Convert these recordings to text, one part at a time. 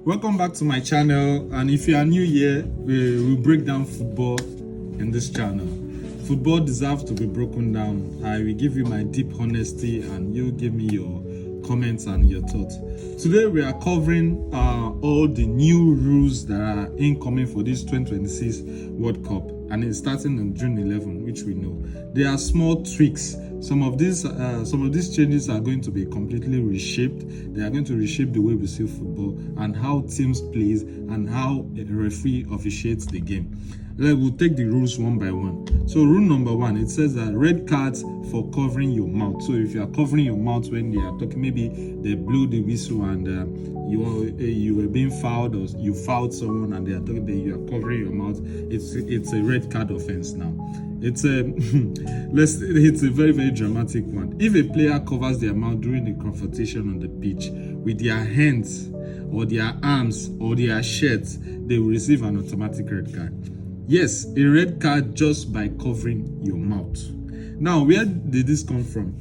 Welcome back to my channel, and if you are new here, we will break down football in this channel. Football deserves to be broken down. I will give you my deep honesty and you give me your comments and your thoughts. Today we are covering all the new rules that are incoming for this 2026 World Cup, and it's starting on June 11, which we know. There are small tweaks. Some of these changes are going to be completely reshaped. They are going to reshape the way we see football and how teams plays and how a referee officiates the game. We'll take the rules one by one. So rule number 1, it says that red cards for covering your mouth. So if you are covering your mouth when they are talking, maybe they blow the whistle and you were being fouled, or you fouled someone and they are talking, you are covering your mouth. It's a red card offense now. It's a very, very dramatic one. If a player covers their mouth during the confrontation on the pitch with their hands or their arms or their shirts, they will receive an automatic red card. Yes, a red card just by covering your mouth. Now, where did this come from?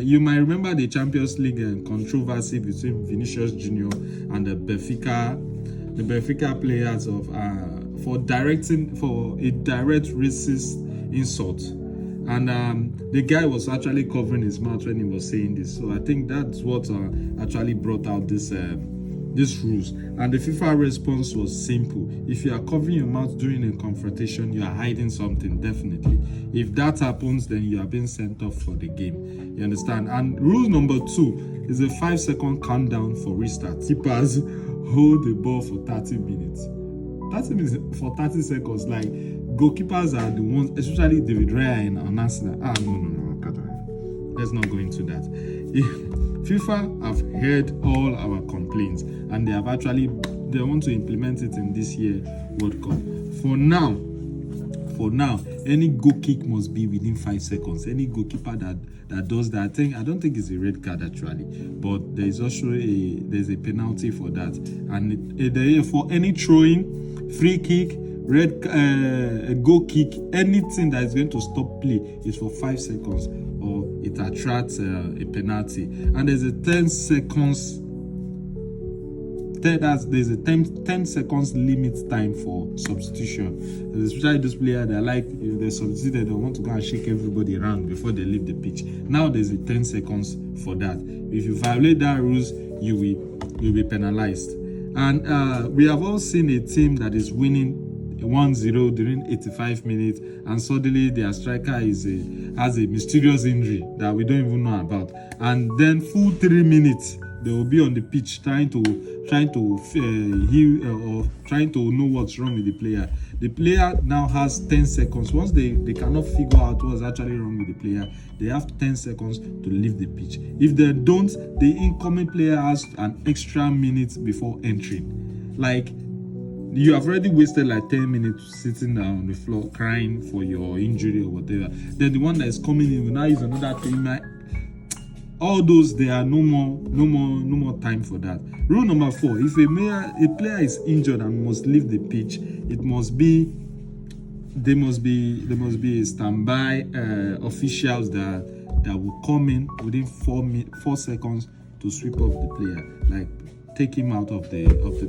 You might remember the Champions League controversy between Vinicius Jr. and the Benfica players for a direct racist insult. And the guy was actually covering his mouth when he was saying this. So I think that's what actually brought out these rules. And the FIFA response was simple. If you are covering your mouth during a confrontation, you are hiding something, definitely. If that happens, then you are being sent off for the game. You understand? And rule number 2 is a 5-second countdown for restart. Keepers hold the ball for 30 minutes. 30 minutes for 30 seconds. Like, goalkeepers are the ones, especially David Raya and Arsenal. No. Let's not go into that. FIFA have heard all our complaints and they want to implement it in this year World Cup. For now, any goal kick must be within 5 seconds. Any goalkeeper that does that, I don't think it's a red card actually, but there is also there's a penalty for that. And for any throwing, free kick, goal kick, anything that is going to stop play is for 5 seconds, or it attracts a penalty. And there's a 10 seconds limit time for substitution, especially those players that if they substitute, they don't want to go and shake everybody around before they leave the pitch. Now there's a 10 seconds for that. If you violate that rules, you'll be penalized. And we have all seen a team that is winning 1-0 during 85 minutes, and suddenly their striker has a mysterious injury that we don't even know about, and then full 3 minutes they will be on the pitch trying to heal or trying to know what's wrong with the player. The player now has 10 seconds. Once they cannot figure out what's actually wrong with the player, they have 10 seconds to leave the pitch. If they don't, the incoming player has an extra minute before entering. Like, you have already wasted like 10 minutes sitting down on the floor crying for your injury or whatever. Then the one that is coming in will now use another 10. All those, there are no more time for that. Rule number 4: if a player is injured and must leave the pitch, there must be a standby officials that will come in within 4 seconds to sweep up the player, like take him out of the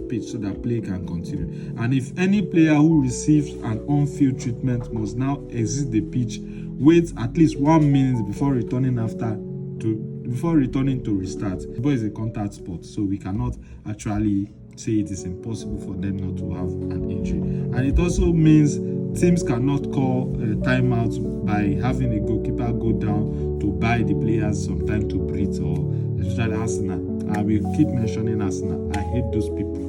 pitch so that play can continue. And if any player who receives an on-field treatment must now exit the pitch, wait at least 1 minute before returning to restart. Football is a contact sport, so we cannot actually say it is impossible for them not to have an injury. And it also means teams cannot call timeout by having a goalkeeper go down to buy the players some time to breathe, or especially Arsenal. I will keep mentioning Arsenal. I hate those people.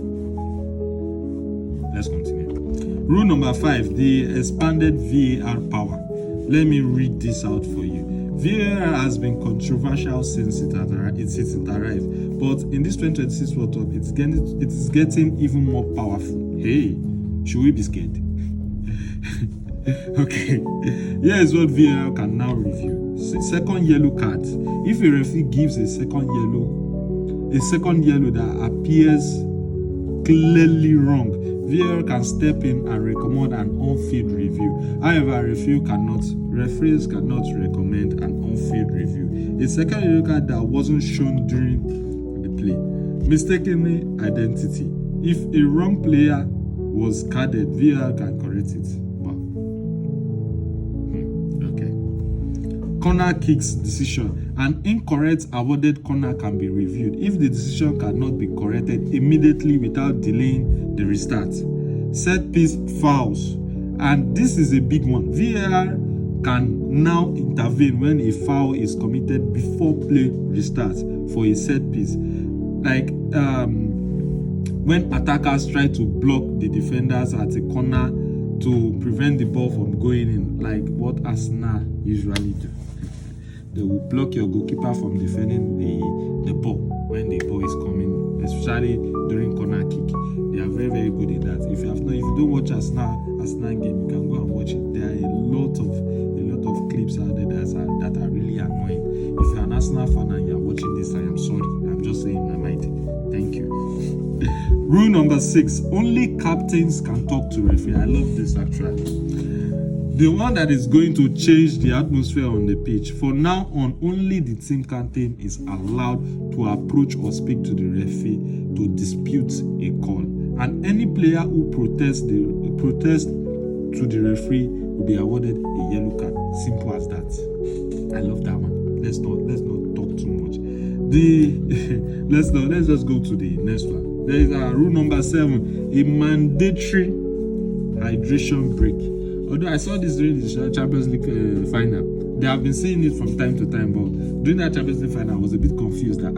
Let's continue. Rule number 5: the expanded VAR power. Let me read this out for you. VAR has been controversial since it arrived, but in this 2026 World Cup, it is getting even more powerful. Hey, should we be scared? Okay, here is what VAR can now review. Second yellow card. If a referee gives a second yellow that appears clearly wrong, VAR can step in and recommend an on-field review. However, referees cannot recommend an on-field review. A second yellow card that wasn't shown during the play. Mistaken identity. if a wrong player was carded, VAR can correct it. But okay. Corner kicks decision. An incorrect awarded corner can be reviewed if the decision cannot be corrected immediately without delaying the restart. Set piece fouls, and this is a big one. VAR can now intervene when a foul is committed before play restarts for a set piece, like when attackers try to block the defenders at a corner to prevent the ball from going in, like what Arsenal usually do. They will block your goalkeeper from defending the ball when the ball is coming, especially during corner kick. They are very, very good in that. If you don't watch Arsenal game, you can go and watch it. There are a lot of clips out there that are really annoying. If you're an Arsenal fan and you're watching this, I am sorry. I'm just saying my mind. Thank you. Rule number 6: only captains can talk to referee. I love this actually. The one that is going to change the atmosphere on the pitch. For now on, only the team captain is allowed to approach or speak to the referee to dispute a call. And any player who protests to the referee will be awarded a yellow card. Simple as that. I love that one. Let's not talk too much. Let's just go to the next one. There is rule number 7: a mandatory hydration break. Although I saw this during the Champions League final, they have been saying it from time to time, but during that Champions League final, I was a bit confused. That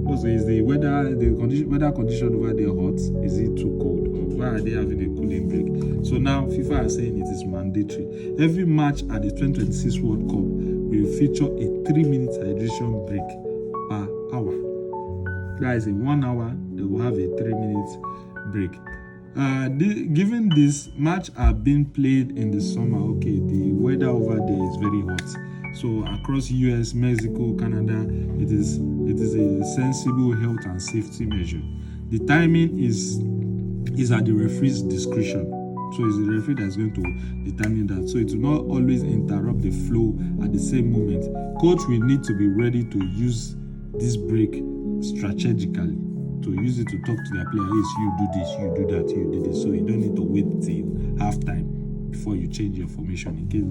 also, is the weather condition over there hot? Is it too cold? Or why are they having a cooling break? So now FIFA are saying it is mandatory. Every match at the 2026 World Cup will feature a 3-minute hydration break per hour. That is, in 1 hour, they will have a 3-minute break. Given this match are being played in the summer, okay, the weather over there is very hot. So across US, Mexico, Canada, it is a sensible health and safety measure. The timing is at the referee's discretion. So it's the referee that's going to determine that. So it will not always interrupt the flow at the same moment. Coach will need to be ready to use this break strategically, to use it to talk to their player. Yes, you do this, you do that, you do this. So you don't need to wait till halftime before you change your formation, in case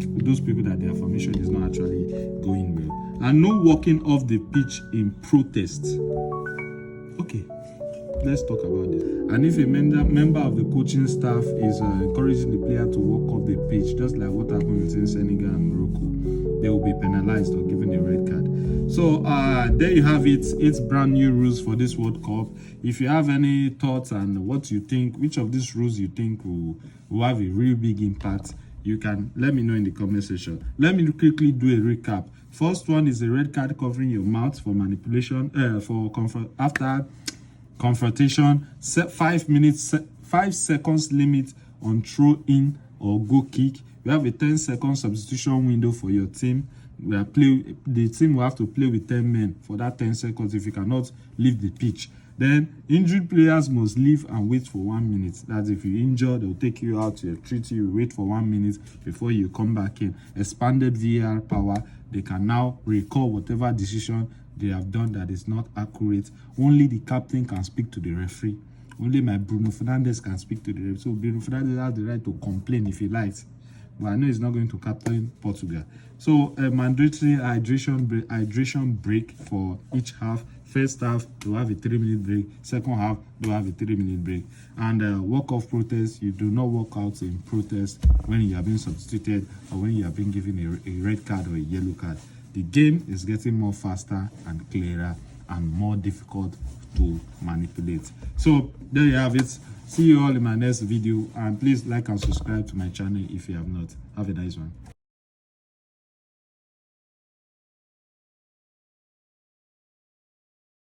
for those people that their formation is not actually going well. And no walking off the pitch in protest. Okay, let's talk about this. And if a member of the coaching staff is encouraging the player to walk off the pitch, just like what happened between Senegal and Morocco, they will be penalized or given a red card. So there you have it. 8 brand new rules for this World Cup. If you have any thoughts and what you think, which of these rules you think will have a real big impact, you can let me know in the comment section. Let me quickly do a recap. First one is a red card covering your mouth for manipulation, after confrontation. 5 seconds limit on throw in or goal kick. You have a 10-second substitution window for your team. The team will have to play with 10 men for that 10 seconds if you cannot leave the pitch. Then injured players must leave and wait for 1 minute. That's if you injure, they'll take you out, they'll treat you, wait for 1 minute before you come back in. Expanded VAR power. They can now recall whatever decision they have done that is not accurate. Only the captain can speak to the referee. Only my Bruno Fernandes can speak to the referee. So Bruno Fernandes has the right to complain if he likes. But I know he's not going to captain Portugal. So a mandatory hydration break for each half. First half, they'll have a 3-minute break. Second half, they'll have a 3-minute break. And walk-off protest, you do not walk out in protest when you are being substituted or when you are being given a red card or a yellow card. The game is getting more faster and clearer and more difficult to manipulate. So there you have it. See you all in my next video, and please like and subscribe to my channel if you have not. Have a nice one.